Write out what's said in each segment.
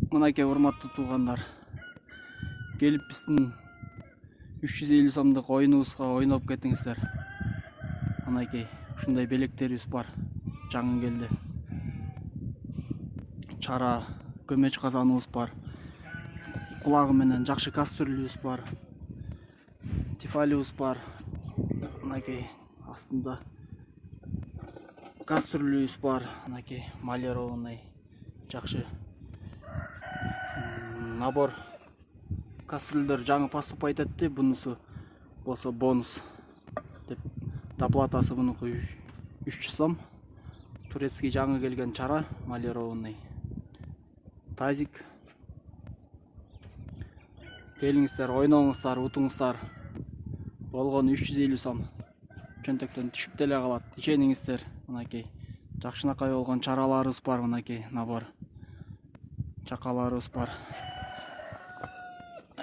Мынакей урматтуу туугандар, келип биздин 350 сомдук оюнубузга ойноп кетиңиздер. Мынакей ушундай белектерибиз бар, жаңы келди. Чара көмөч казаныбыз бар, кулагы менен жакшы кастрюлүбүз бар, тефалибыз бар. Мынакей астында кастрюлүбүз бар, мынакей малированный жакшы набор кастрюльдер жаңы поступать этти. Бунусу болсо бонус деп, доплатасы мунуку 300 сом. Турецкий жаңы келген чара, малированный тазик. Келиңиздер, ойноңуздар, утуңуздар. Болгону 350 сом. Чөнтөктөн түшүп деле калат. Ишениңиздер. Мынакей жакшынакай болгон чараларыбыз бар, мынакей набор чакаларыбыз бар.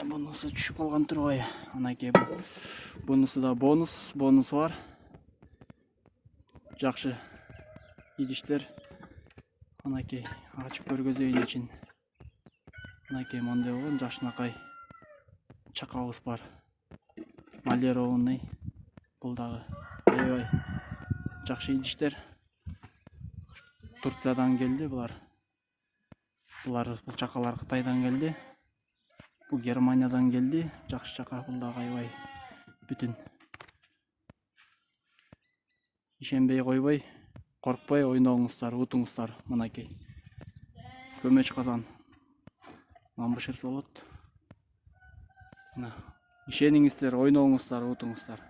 Бунусу түшүп калган турбайбы? Мынакей бунусу да бонус бар. Жакшы идиштер. Мынакей ачып көргөзөйүн ичин. Мынакей мондой болгон жакшынакай чакабыз бар. Малированный. Бул дагы аябай жакшы идиштер. Турциядан келди булар. Бул чакалар Кытайдан келди. Бул Германиядан келди. Жакшы чака, бул дагы аябай бүтүн. Ишенбей койбой, коркпой ойноңуздар, утуңуздар. Мынакей көмөч казан бышырса болот. Ишениңиздер, ойноңуздар, утуңуздар.